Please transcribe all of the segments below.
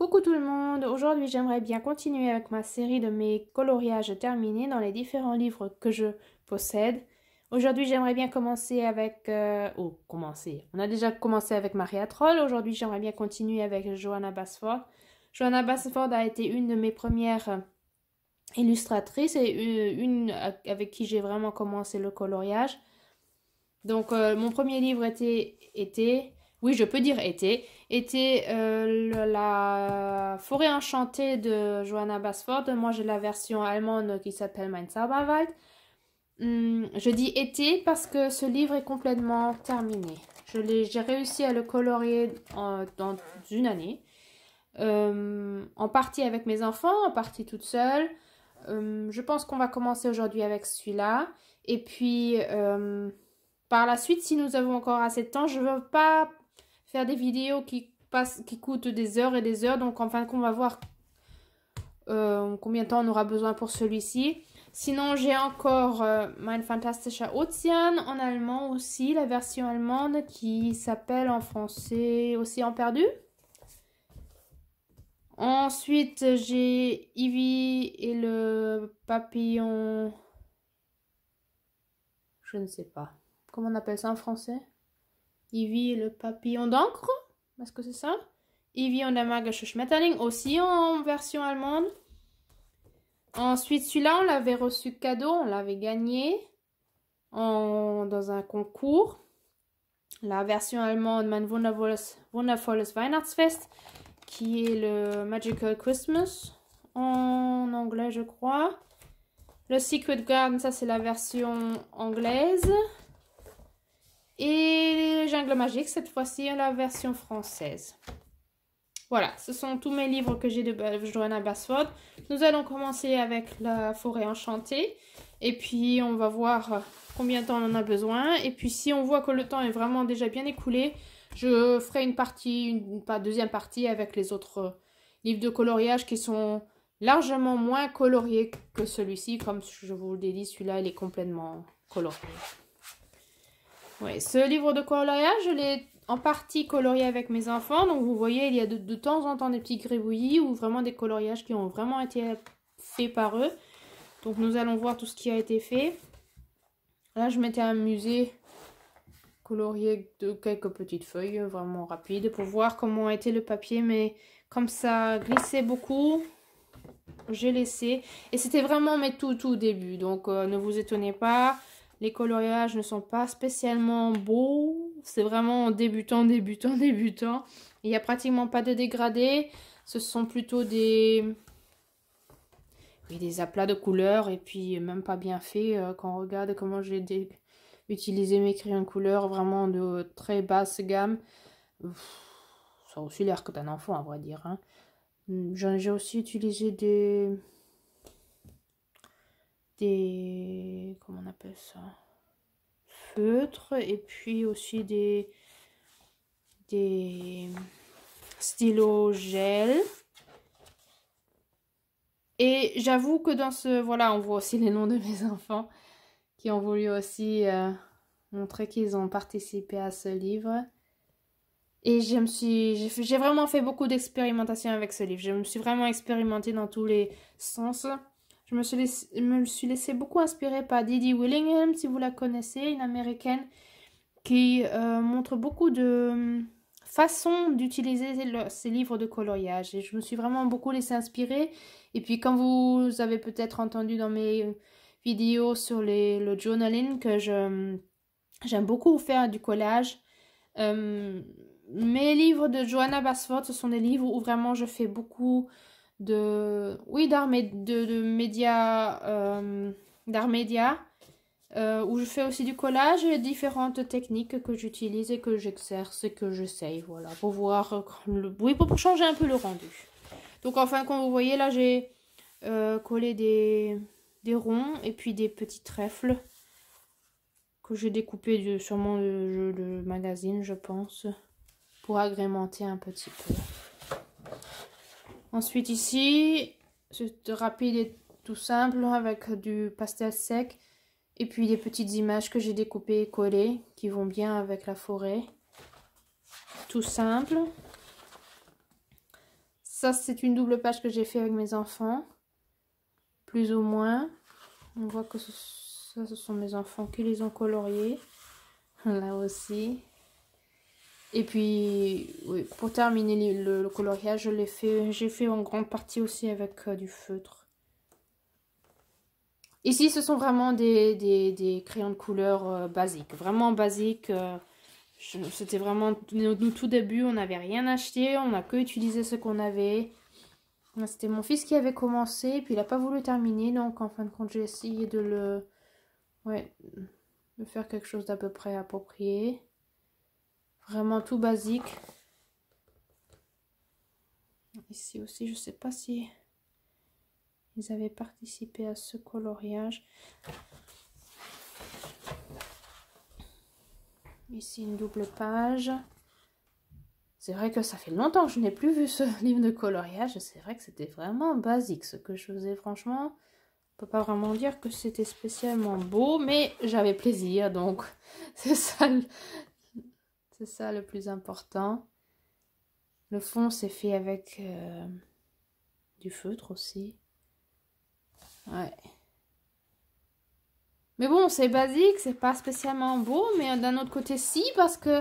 Coucou tout le monde, aujourd'hui j'aimerais bien continuer avec ma série de mes coloriages terminés dans les différents livres que je possède. Aujourd'hui j'aimerais bien commencer avec... on a déjà commencé avec Maria Troll, aujourd'hui j'aimerais bien continuer avec Johanna Basford. Johanna Basford a été une de mes premières illustratrices et une avec qui j'ai vraiment commencé le coloriage. Donc mon premier livre était oui, je peux dire était la forêt enchantée de Johanna Basford. Moi, j'ai la version allemande qui s'appelle Mein Zauberwald. Je dis été parce que ce livre est complètement terminé. J'ai réussi à le colorier dans une année. En partie avec mes enfants, en partie toute seule. Je pense qu'on va commencer aujourd'hui avec celui-là. Et puis, par la suite, si nous avons encore assez de temps, je ne veux pas faire des vidéos qui coûtent des heures et des heures. Donc, en fin de compte, on va voir combien de temps on aura besoin pour celui-ci. Sinon, j'ai encore Mein Fantastischer Ozean en allemand aussi, la version allemande qui s'appelle en français Océan perdu. Ensuite, j'ai Ivy et le papillon... Je ne sais pas. Comment on appelle ça en français? Ivy et le papillon d'encre? Est-ce que c'est ça? Ivy und der magische Schmetterling, aussi en version allemande. Ensuite, celui-là, on l'avait reçu cadeau, on l'avait gagné dans un concours. La version allemande, Mein wundervolles Weihnachtsfest, qui est le Magical Christmas, en anglais, je crois. Le Secret Garden, ça, c'est la version anglaise. Et Jungle Magique, cette fois-ci, la version française. Voilà, ce sont tous mes livres que j'ai de Johanna Basford. Nous allons commencer avec la forêt enchantée. Et puis, on va voir combien de temps on en a besoin. Et puis, si on voit que le temps est vraiment déjà bien écoulé, je ferai une deuxième partie avec les autres livres de coloriage qui sont largement moins coloriés que celui-ci. Comme je vous l'ai dit, celui-là, il est complètement colorié. Ouais, ce livre de coloriage, je l'ai en partie colorié avec mes enfants. Donc, vous voyez, il y a de temps en temps des petits gribouillis ou vraiment des coloriages qui ont vraiment été faits par eux. Donc, nous allons voir tout ce qui a été fait. Là, je m'étais amusée colorier de quelques petites feuilles vraiment rapides pour voir comment était le papier. Mais comme ça glissait beaucoup, j'ai laissé. Et c'était vraiment mes tout débuts. Donc, ne vous étonnez pas. Les coloriages ne sont pas spécialement beaux. C'est vraiment débutant. Il n'y a pratiquement pas de dégradés. Ce sont plutôt des aplats de couleurs. Et puis même pas bien faits. Quand on regarde comment j'ai utilisé mes crayons de couleur vraiment de très basse gamme. Ça a aussi l'air que d'un enfant, à vrai dire. Hein. J'ai aussi utilisé comment on appelle ça, feutres, et puis aussi des stylos gel. Et j'avoue que dans voilà, on voit aussi les noms de mes enfants qui ont voulu aussi montrer qu'ils ont participé à ce livre. Et j'ai vraiment fait beaucoup d'expérimentation avec ce livre. Je me suis vraiment expérimentée dans tous les sens. Je me suis laissé beaucoup inspirer par Didi Willingham, si vous la connaissez, une américaine qui montre beaucoup de façons d'utiliser ces livres de coloriage. Et je me suis vraiment beaucoup laissé inspirer. Et puis, comme vous avez peut-être entendu dans mes vidéos sur le journaling, que j'aime beaucoup faire du collage. Mes livres de Johanna Basford, ce sont des livres où vraiment je fais beaucoup d'art média, où je fais aussi du collage et différentes techniques que j'utilise et que j'exerce et que j'essaye, voilà, pour voir pour changer un peu le rendu. Donc enfin, comme vous voyez là, j'ai collé des ronds et puis des petits trèfles que j'ai découpés sûrement le magazine, je pense, pour agrémenter un petit peu. Ensuite ici, c'est rapide et tout simple avec du pastel sec et puis des petites images que j'ai découpées et collées qui vont bien avec la forêt. Tout simple. Ça, c'est une double page que j'ai fait avec mes enfants. Plus ou moins. On voit que ça, ce sont mes enfants qui les ont coloriés. Là aussi. Et puis, oui, pour terminer le coloriage, j'ai fait en grande partie aussi avec du feutre. Ici, ce sont vraiment des crayons de couleur basiques. Vraiment basiques. C'était vraiment... Nous, tout début, on n'avait rien acheté. On n'a que utilisé ce qu'on avait. C'était mon fils qui avait commencé. Puis, il n'a pas voulu terminer. Donc, en fin de compte, j'ai essayé de faire quelque chose d'à peu près approprié. Vraiment tout basique. Ici aussi, je ne sais pas si ils avaient participé à ce coloriage. Ici, une double page. C'est vrai que ça fait longtemps que je n'ai plus vu ce livre de coloriage. C'est vrai que c'était vraiment basique ce que je faisais, franchement. On ne peut pas vraiment dire que c'était spécialement beau, mais j'avais plaisir, donc c'est ça le plus important. Le fond, c'est fait avec du feutre aussi. Ouais. Mais bon, c'est basique, c'est pas spécialement beau, mais d'un autre côté, si, parce que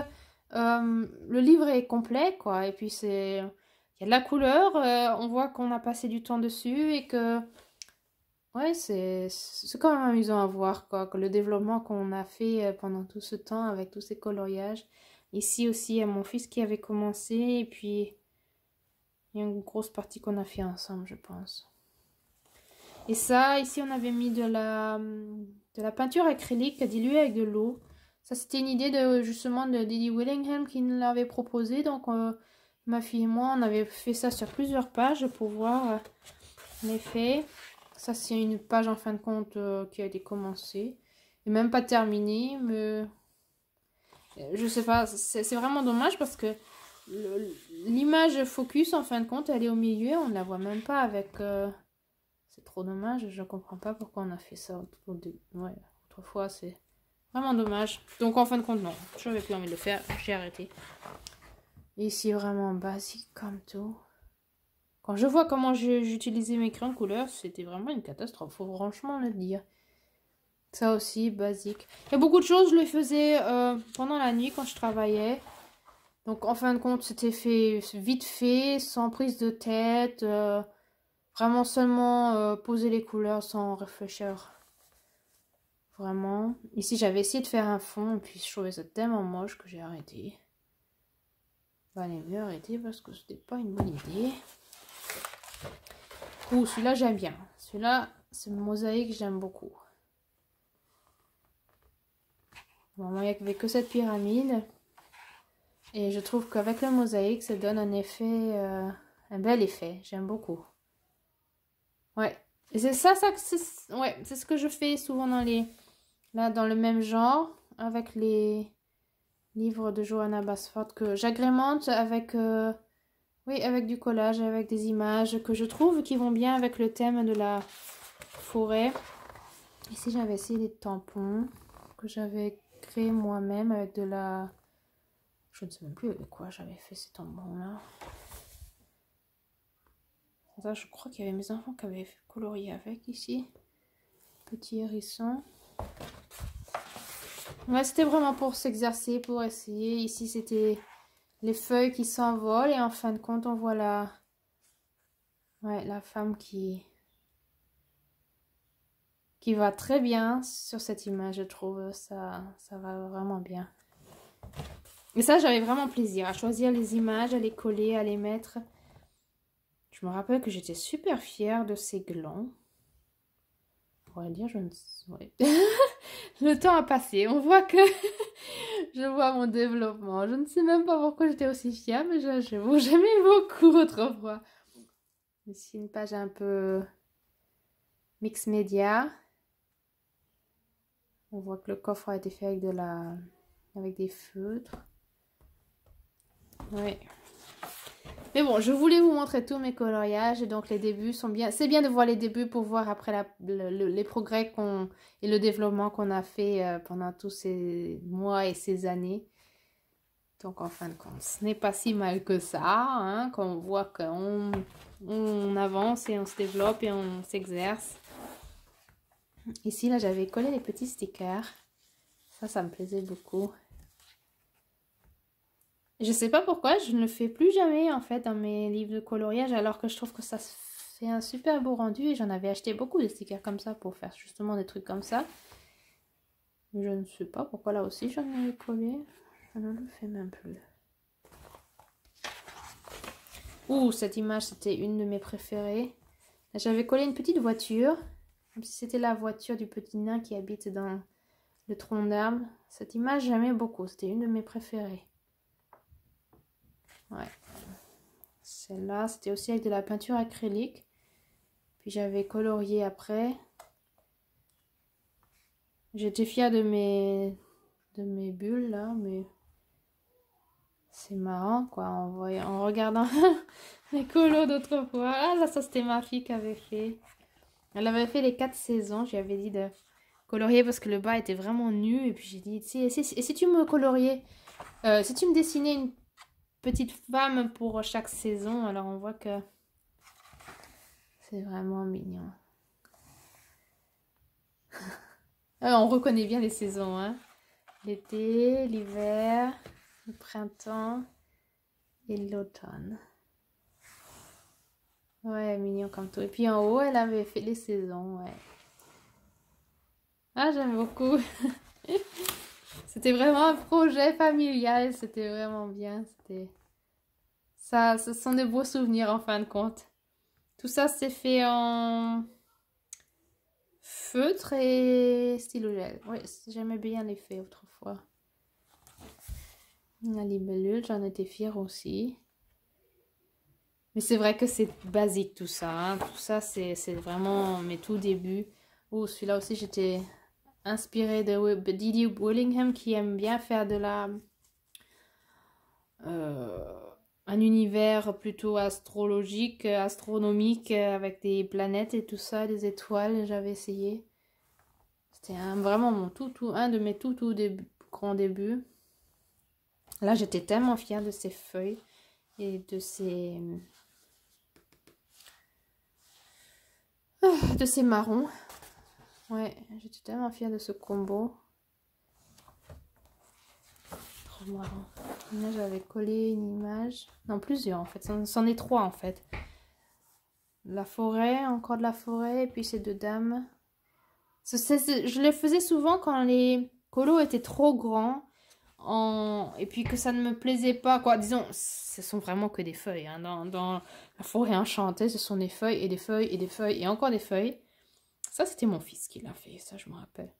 le livre est complet, quoi. Et puis, il y a de la couleur, on voit qu'on a passé du temps dessus et que, ouais, c'est quand même amusant à voir, quoi. Que le développement qu'on a fait pendant tout ce temps avec tous ces coloriages. Ici aussi, il y a mon fils qui avait commencé, et puis, il y a une grosse partie qu'on a fait ensemble, je pense. Et ça, ici, on avait mis de la peinture acrylique diluée avec de l'eau. Ça, c'était une idée justement de Didi Willingham qui nous l'avait proposé. Donc, ma fille et moi, on avait fait ça sur plusieurs pages pour voir l'effet. Ça, c'est une page en fin de compte qui a été commencée. Et même pas terminée, mais je sais pas, c'est vraiment dommage parce que l'image focus, en fin de compte, elle est au milieu. On ne la voit même pas avec... C'est trop dommage, je comprends pas pourquoi on a fait ça ouais, autrefois, c'est vraiment dommage. Donc en fin de compte, non, je n'avais plus envie de le faire, j'ai arrêté. Ici, vraiment basique comme tout. Quand je vois comment j'utilisais mes crayons de couleur, c'était vraiment une catastrophe, faut franchement le dire. Ça aussi, basique. Il y a beaucoup de choses, je les faisais pendant la nuit quand je travaillais. Donc en fin de compte, c'était fait vite fait, sans prise de tête. Vraiment seulement poser les couleurs sans réfléchir. Vraiment. Ici, j'avais essayé de faire un fond. Et puis, je trouvais ça tellement moche que j'ai arrêté. Il valait mieux arrêter parce que c'était pas une bonne idée. Ouh, celui-là, j'aime bien. Celui-là, c'est mosaïque, j'aime beaucoup. Bon, il n'y avait que cette pyramide. Et je trouve qu'avec le mosaïque, ça donne un effet, un bel effet. J'aime beaucoup. Ouais. Et c'est c'est ce que je fais souvent dans le même genre, avec les livres de Johanna Basford que j'agrémente avec, avec du collage, avec des images que je trouve qui vont bien avec le thème de la forêt. Ici, j'avais essayé des tampons que j'avais créés moi-même avec de la... Je ne sais même plus avec quoi j'avais fait ces tampons-là. Ça, je crois qu'il y avait mes enfants qui avaient colorié avec ici. Petit hérisson. Ouais, c'était vraiment pour s'exercer, pour essayer. Ici, c'était les feuilles qui s'envolent. Et en fin de compte, on voit la femme qui va très bien sur cette image, je trouve. Ça va vraiment bien. Et ça, j'avais vraiment plaisir à choisir les images, à les coller, à les mettre. Je me rappelle que j'étais super fière de ces glands. On pourrait dire, ouais. Le temps a passé. On voit que je vois mon développement. Je ne sais même pas pourquoi j'étais aussi fière, mais j'aimais beaucoup autrefois. Ici, une page un peu mix média. On voit que le coffre a été fait avec des feutres. Oui. Mais bon, je voulais vous montrer tous mes coloriages. Et donc, les débuts sont bien. C'est bien de voir les débuts pour voir après les progrès et le développement qu'on a fait pendant tous ces mois et ces années. Donc, en fin de compte, ce n'est pas si mal que ça, hein, quand on voit qu'on avance et on se développe et on s'exerce. Ici, là, j'avais collé les petits stickers. Ça me plaisait beaucoup. Je sais pas pourquoi, je ne le fais plus jamais, en fait, dans mes livres de coloriage, alors que je trouve que ça fait un super beau rendu. Et j'en avais acheté beaucoup de stickers comme ça pour faire justement des trucs comme ça. Je ne sais pas pourquoi, là aussi, j'en ai collé. Je ne le fais même plus. Ouh, cette image, c'était une de mes préférées. J'avais collé une petite voiture, comme si c'était la voiture du petit nain qui habite dans le tronc d'arbre. Cette image, j'aimais beaucoup. C'était une de mes préférées. Ouais. Celle-là, c'était aussi avec de la peinture acrylique. Puis j'avais colorié après. J'étais fière de mes bulles, là, mais... C'est marrant, quoi, en regardant les colos d'autrefois. Ah, là, ça, c'était ma fille qui avait fait. Elle avait fait les 4 saisons. J'avais dit de colorier parce que le bas était vraiment nu. Et puis, j'ai dit, et si tu me coloriais, si tu me dessinais une petite femme pour chaque saison, alors on voit que c'est vraiment mignon. On reconnaît bien les saisons, hein. L'été, l'hiver, le printemps et l'automne. Ouais, mignon comme tout. Et puis en haut, elle avait fait les saisons, ouais. Ah, j'aime beaucoup. C'était vraiment un projet familial, c'était vraiment bien. Ça, ce sont des beaux souvenirs en fin de compte. Tout ça, c'est fait en feutre et stylo gel. Oui, j'aimais bien les faire autrefois. La libellule, j'en étais fière aussi. Mais c'est vrai que c'est basique tout ça, hein. Tout ça, c'est vraiment mes tout débuts. Oh, celui-là aussi, j'étais inspirée de Didi Willingham qui aime bien faire de la... un univers plutôt astrologique, astronomique, avec des planètes et tout ça, des étoiles, j'avais essayé. C'était vraiment un de mes tout grands débuts. Là, j'étais tellement fière de ces feuilles et de ces marrons. Ouais, j'étais tellement fière de ce combo. Trop marrant. Là, j'avais collé une image. Non, plusieurs en fait. C'en est 3 en fait. La forêt, encore de la forêt, et puis ces 2 dames. Je les faisais souvent quand les colos étaient trop grands. Et puis que ça ne me plaisait pas, quoi. Disons, ce sont vraiment que des feuilles. Hein. Dans la forêt enchantée, ce sont des feuilles et des feuilles et des feuilles et encore des feuilles. Ça, c'était mon fils qui l'a fait, ça, je me rappelle.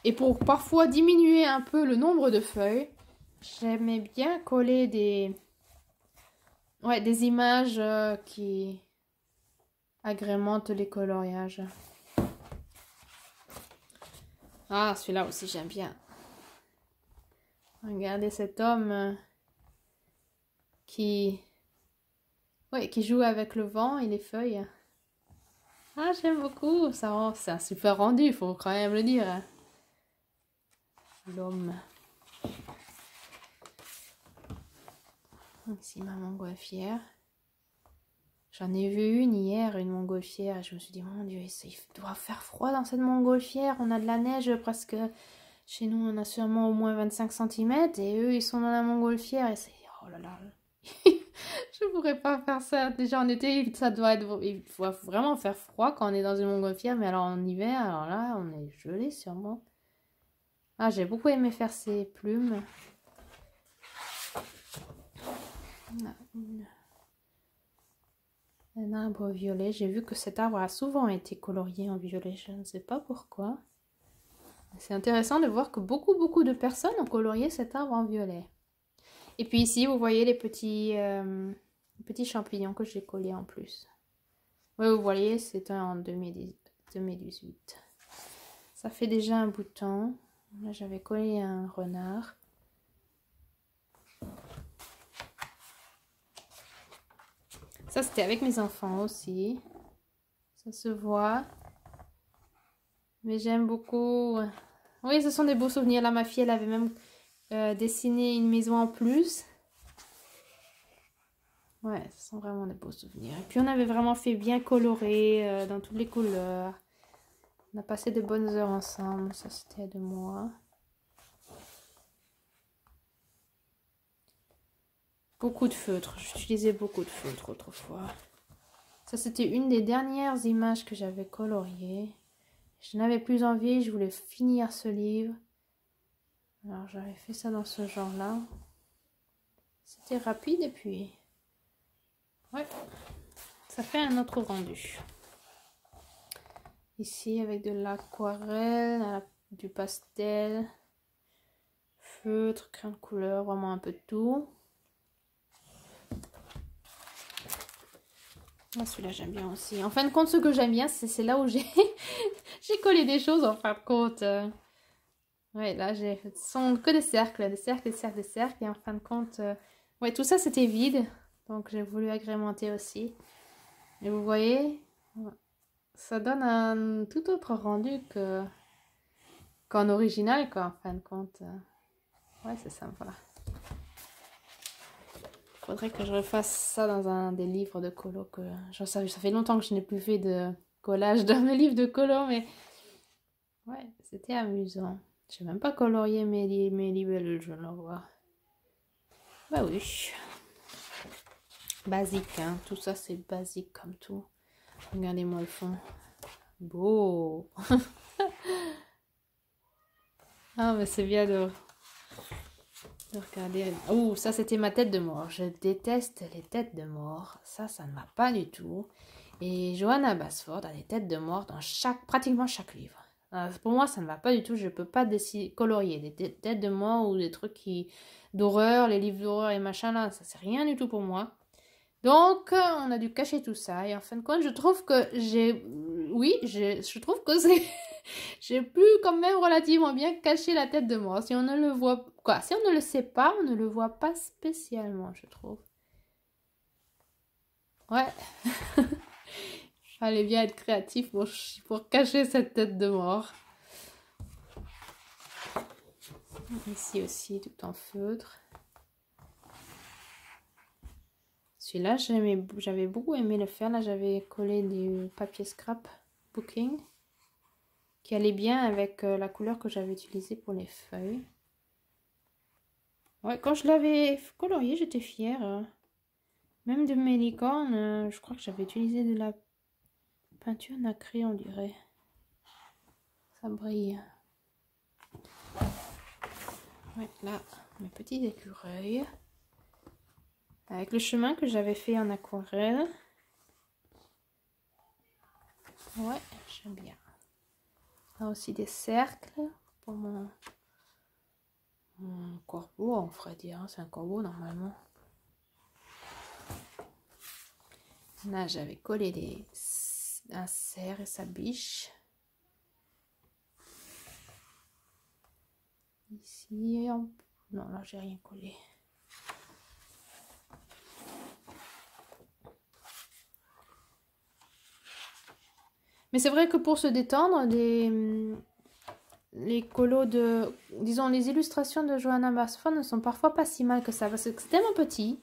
Et pour parfois diminuer un peu le nombre de feuilles, j'aimais bien coller des images qui agrémentent les coloriages. Ah, celui-là aussi, j'aime bien. Regardez cet homme qui joue avec le vent et les feuilles. Ah, j'aime beaucoup. Ça, c'est un super rendu, il faut quand même le dire. Hein. L'homme. Ici, ma montgolfière. J'en ai vu une hier, une montgolfière. Et je me suis dit, mon Dieu, il doit faire froid dans cette montgolfière. On a de la neige presque... Chez nous, on a sûrement au moins 25 cm. Et eux, ils sont dans la montgolfière. Et c'est... Oh là là. Je pourrais pas faire ça. Déjà en été, ça doit être... Il faut vraiment faire froid quand on est dans une montgolfière. Mais alors en hiver, alors là, on est gelé sûrement. Ah, j'ai beaucoup aimé faire ces plumes. Un arbre violet. J'ai vu que cet arbre a souvent été colorié en violet. Je ne sais pas pourquoi. C'est intéressant de voir que beaucoup de personnes ont colorié cet arbre en violet. Et puis ici, vous voyez les petits champignons que j'ai collés en plus. Oui, vous voyez, c'est un en 2018. Ça fait déjà un bout de temps. Là, j'avais collé un renard. Ça, c'était avec mes enfants aussi. Ça se voit. Mais j'aime beaucoup. Oui, ce sont des beaux souvenirs. Là, ma fille, elle avait même dessiner une maison en plus. Ouais, ce sont vraiment des beaux souvenirs. Et puis on avait vraiment fait bien coloré dans toutes les couleurs. On a passé de bonnes heures ensemble. Ça, c'était de moi. Beaucoup de feutres. J'utilisais beaucoup de feutres autrefois. Ça, c'était une des dernières images que j'avais coloriées. Je n'avais plus envie. Je voulais finir ce livre. Alors, j'avais fait ça dans ce genre-là. C'était rapide et puis... Ouais, ça fait un autre rendu. Ici, avec de l'aquarelle, du pastel, feutre, crayon de couleur, vraiment un peu de tout. Ah, celui-là, j'aime bien aussi. En fin de compte, ce que j'aime bien, c'est là où j'ai j'ai collé des choses, en fin de compte. Ouais, là, ce sont que des cercles, des cercles, des cercles, des cercles. Et en fin de compte, ouais, tout ça, c'était vide. Donc, j'ai voulu agrémenter aussi. Et vous voyez, ça donne un tout autre rendu qu'en original, quoi, en fin de compte. Ouais, c'est ça, voilà. Faudrait que je refasse ça dans un des livres de colo. Ça fait longtemps que je n'ai plus fait de collage dans mes livres de colo, mais... Ouais, c'était amusant. Je n'ai même pas colorié mes libellules, je le vois. Bah oui. Basique, hein. Tout ça, c'est basique comme tout. Regardez-moi le fond. Beau. Ah, mais c'est bien de regarder. Oh, ça, c'était ma tête de mort. Je déteste les têtes de mort. Ça ne va pas du tout. Et Johanna Basford a des têtes de mort dans pratiquement chaque livre. Alors, pour moi, ça ne va pas du tout. Je ne peux pas colorier des têtes de mort ou des trucs d'horreur, les livres d'horreur et machin là. Ça, c'est rien du tout pour moi. Donc, on a dû cacher tout ça. Et en fin de compte, je trouve que je trouve que j'ai pu quand même relativement bien cacher la tête de mort. Si on ne le voit... si on ne le sait pas, on ne le voit pas spécialement, je trouve. Ouais. Fallait bien être créatif pour cacher cette tête de mort. Ici aussi, tout en feutre. Celui-là, j'avais beaucoup aimé le faire. Là, j'avais collé du papier scrap booking qui allait bien avec la couleur que j'avais utilisée pour les feuilles. Ouais, quand je l'avais colorié, j'étais fière. Même de mes licornes, je crois que j'avais utilisé de la peinture nacrée, on dirait. Ça brille. Ouais, là, mes petits écureuils. Avec le chemin que j'avais fait en aquarelle. Ouais, j'aime bien. Là aussi des cercles pour mon corbeau, on ferait dire. Hein, c'est un corbeau normalement. Là, j'avais collé un cerf et sa biche. Ici, non, là, j'ai rien collé. Mais c'est vrai que pour se détendre, les colos disons, les illustrations de Johanna Basford ne sont parfois pas si mal que ça. Parce que c'est tellement petit,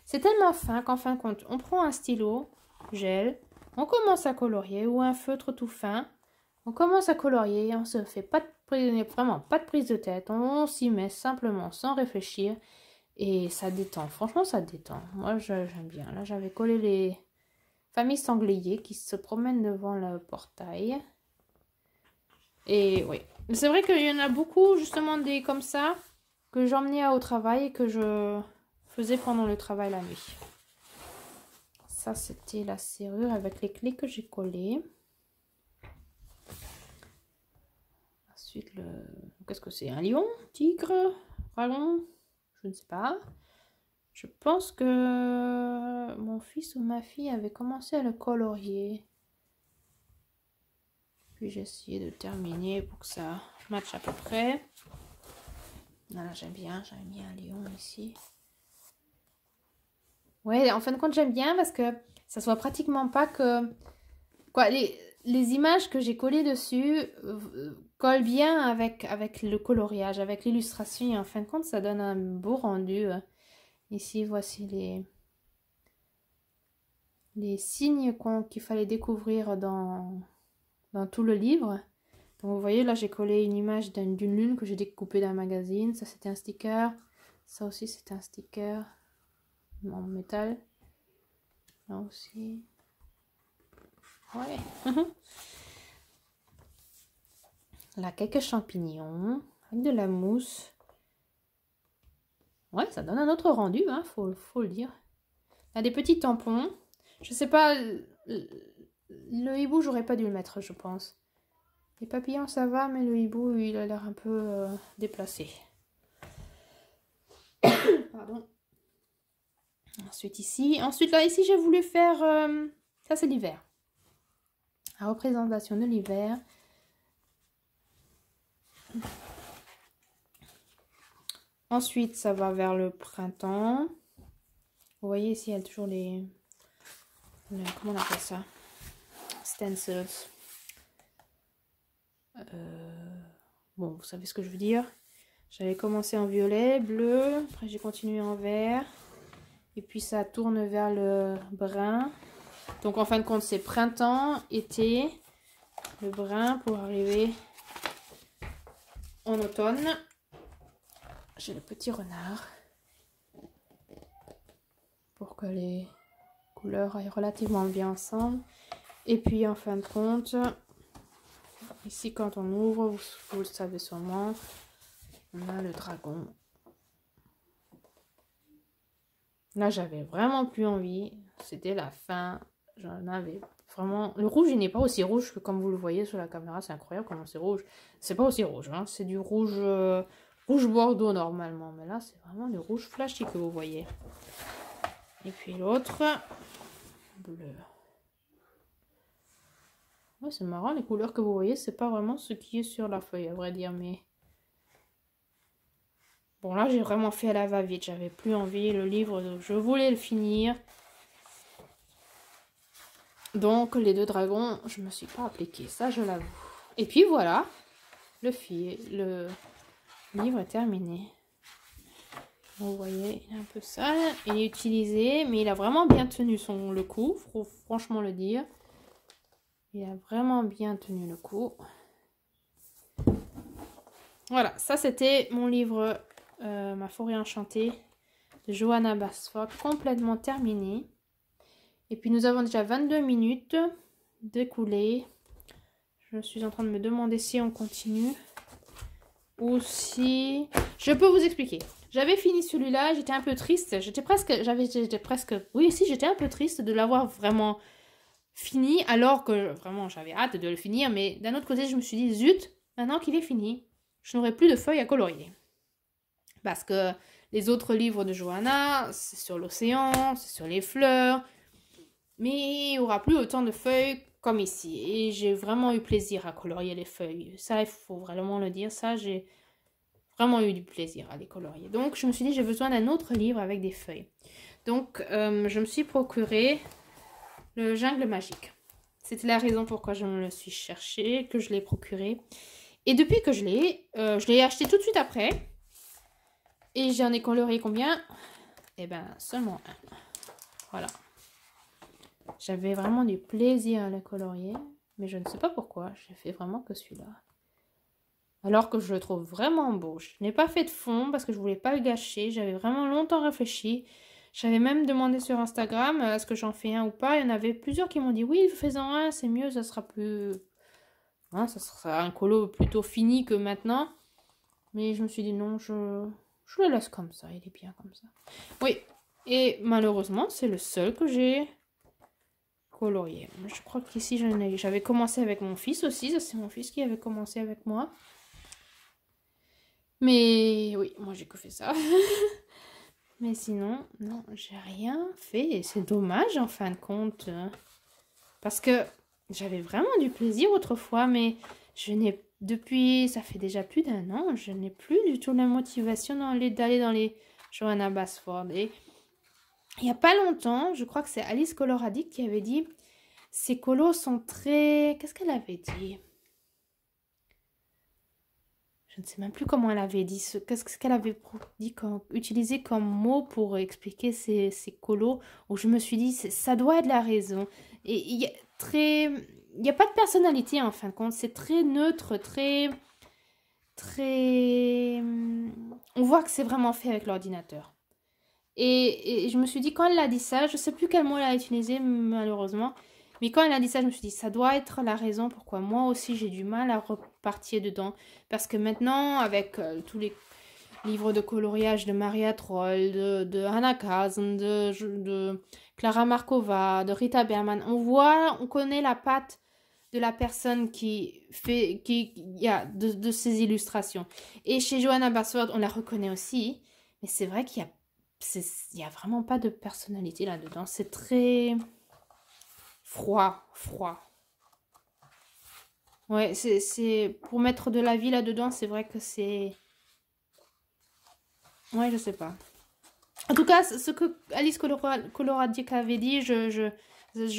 c'est tellement fin qu'en fin de compte, on prend un stylo, gel, on commence à colorier, ou un feutre tout fin. On commence à colorier, on se fait vraiment pas de prise de tête. On s'y met simplement, sans réfléchir. Et ça détend. Franchement, ça détend. Moi, j'aime bien. Là, j'avais collé les familles sangliers qui se promènent devant le portail. Et oui. C'est vrai qu'il y en a beaucoup, justement, des comme ça, que j'emmenais au travail et que je faisais pendant le travail la nuit. Ça, c'était la serrure avec les clés que j'ai collées. Ensuite, qu'est-ce que c'est? Un lion? Tigre? Dragon? Je ne sais pas. Je pense que mon fils ou ma fille avait commencé à le colorier. Puis j'ai essayé de terminer pour que ça matche à peu près. Là, j'aime bien. J'avais mis un lion ici. Ouais, en fin de compte, j'aime bien parce que ça se voit pratiquement pas que... les images que j'ai collées dessus collent bien avec le coloriage, avec l'illustration. Et en fin de compte, ça donne un beau rendu. Ici, voici les signes qu'il fallait découvrir dans tout le livre. Donc vous voyez, là j'ai collé une image d'une lune que j'ai découpée d'un magazine. Ça c'était un sticker. Ça aussi c'était un sticker en métal. Là aussi. Ouais. Là, quelques champignons avec de la mousse. Ouais, ça donne un autre rendu, hein, faut le dire. Là, des petits tampons. Je sais pas, le hibou, j'aurais pas dû le mettre, je pense. Les papillons, ça va, mais le hibou, il a l'air un peu déplacé. Pardon. Ensuite, ici. Ensuite, là, ici, j'ai voulu faire... ça, c'est l'hiver. La représentation de l'hiver. Ensuite, ça va vers le printemps. Vous voyez ici, il y a toujours les comment on appelle ça? Stencils. Bon, vous savez ce que je veux dire. J'avais commencé en violet, bleu. Après, j'ai continué en vert. Et puis, ça tourne vers le brun. Donc, en fin de compte, c'est printemps, été, le brun pour arriver en automne. J'ai le petit renard pour que les couleurs aillent relativement bien ensemble. Et puis en fin de compte, ici quand on ouvre, vous le savez sûrement, on a le dragon. Là j'avais vraiment plus envie, c'était la fin, j'en avais vraiment... Le rouge il n'est pas aussi rouge que comme vous le voyez sur la caméra, c'est incroyable comment c'est rouge. C'est pas aussi rouge, hein. C'est du rouge... rouge bordeaux normalement, mais là c'est vraiment le rouge flashy que vous voyez. Et puis l'autre, bleu. Ouais, c'est marrant, les couleurs que vous voyez, c'est pas vraiment ce qui est sur la feuille, à vrai dire, mais... Bon, là j'ai vraiment fait à la va-vite, j'avais plus envie, le livre, je voulais le finir. Donc les deux dragons, je me suis pas appliquée, ça je l'avoue. Et puis voilà, le livre est terminé. Vous voyez, il est un peu sale, il est utilisé, mais il a vraiment bien tenu le coup, faut franchement le dire. Il a vraiment bien tenu le coup. Voilà, ça c'était mon livre Ma forêt enchantée de Johanna Basford, complètement terminé. Et puis nous avons déjà 22 minutes d'écoulées. Je suis en train de me demander si on continue ou si... Je peux vous expliquer. J'avais fini celui-là, j'étais un peu triste. J'étais presque... Oui, si, j'étais un peu triste de l'avoir vraiment fini, alors que vraiment j'avais hâte de le finir. Mais d'un autre côté, je me suis dit, zut, maintenant qu'il est fini, je n'aurai plus de feuilles à colorier. Parce que les autres livres de Johanna, c'est sur l'océan, c'est sur les fleurs. Mais il n'y aura plus autant de feuilles comme ici. Et j'ai vraiment eu plaisir à colorier les feuilles. Ça, il faut vraiment le dire. Ça, j'ai vraiment eu du plaisir à les colorier. Donc, je me suis dit, j'ai besoin d'un autre livre avec des feuilles. Donc, je me suis procuré le Jungle Magique. C'était la raison pourquoi je me le suis cherché, que je l'ai procuré. Et depuis que je l'ai acheté tout de suite après. Et j'en ai colorié combien? Eh ben, seulement un. Voilà. J'avais vraiment du plaisir à le colorier. Mais je ne sais pas pourquoi. J'ai fait vraiment que celui-là. Alors que je le trouve vraiment beau. Je n'ai pas fait de fond parce que je ne voulais pas le gâcher. J'avais vraiment longtemps réfléchi. J'avais même demandé sur Instagram est-ce que j'en fais un ou pas. Il y en avait plusieurs qui m'ont dit oui, fais-en un, c'est mieux, ça sera plus... Hein, ça sera un colo plutôt fini que maintenant. Mais je me suis dit non, je le laisse comme ça, il est bien comme ça. Oui, et malheureusement, c'est le seul que j'ai colorié. Je crois qu'ici, j'avais commencé avec mon fils aussi. Ça, c'est mon fils qui avait commencé avec moi. Mais oui, moi, j'ai que fait ça. Mais sinon, non, j'ai rien fait. C'est dommage, en fin de compte. Parce que j'avais vraiment du plaisir autrefois, mais je n'ai... Depuis, ça fait déjà plus d'1 an, je n'ai plus du tout la motivation d'aller dans les Johanna Basford. Et il n'y a pas longtemps, je crois que c'est Alice Color Addict qui avait dit ces colos sont très... Qu'est-ce qu'elle avait dit? Je ne sais même plus comment elle avait dit. Qu'est-ce qu'elle avait dit utilisé comme mot pour expliquer ces colos. Où je me suis dit, ça doit être la raison. Et il y a il n'y a pas de personnalité en fin de compte. C'est très neutre, très... On voit que c'est vraiment fait avec l'ordinateur. Et je me suis dit, quand elle a dit ça, je ne sais plus quel mot elle a utilisé malheureusement, mais quand elle a dit ça, je me suis dit, ça doit être la raison pourquoi moi aussi j'ai du mal à repartir dedans. Parce que maintenant, avec tous les livres de coloriage de Maria Troll, de Hannah Kazen, de Clara Markova, de Rita Berman, on connaît la patte de la personne de ces illustrations. Et chez Johanna Basford, on la reconnaît aussi, mais c'est vrai qu'il y a vraiment pas de personnalité là-dedans. C'est très froid. Ouais, c'est pour mettre de la vie là-dedans, c'est vrai que c'est... Ouais, je sais pas. En tout cas, ce que Alice Coloradic avait dit, je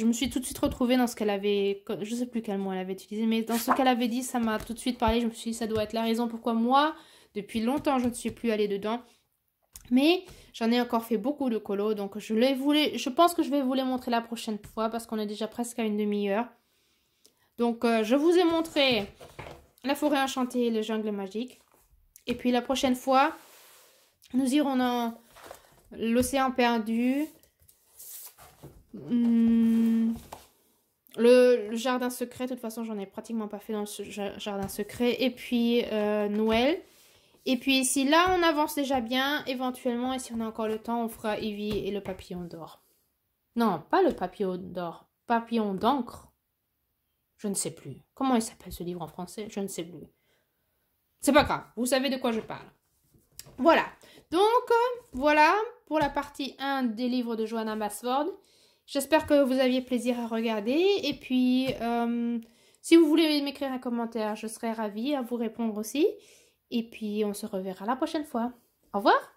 me suis tout de suite retrouvée dans ce qu'elle avait... Je sais plus quel mot elle avait utilisé, mais dans ce qu'elle avait dit, ça m'a tout de suite parlé. Je me suis dit, ça doit être la raison pourquoi moi, depuis longtemps, je ne suis plus allée dedans. Mais j'en ai encore fait beaucoup de colos, donc je pense que je vais vous les montrer la prochaine fois parce qu'on est déjà presque à une demi-heure. Donc je vous ai montré la forêt enchantée et le jungle magique. Et puis la prochaine fois, nous irons dans l'océan perdu, le jardin secret. De toute façon, j'en ai pratiquement pas fait dans le jardin secret. Et puis Noël. Et puis si là on avance déjà bien, éventuellement, et si on a encore le temps, on fera Evie et le papillon d'or. Non, pas le papillon d'or, papillon d'encre. Je ne sais plus. Comment il s'appelle ce livre en français? Je ne sais plus. C'est pas grave, vous savez de quoi je parle. Voilà. Donc, voilà pour la partie 1 des livres de Johanna Basford. J'espère que vous aviez plaisir à regarder. Et puis, si vous voulez m'écrire un commentaire, je serai ravie à vous répondre aussi. Et puis, on se reverra la prochaine fois. Au revoir!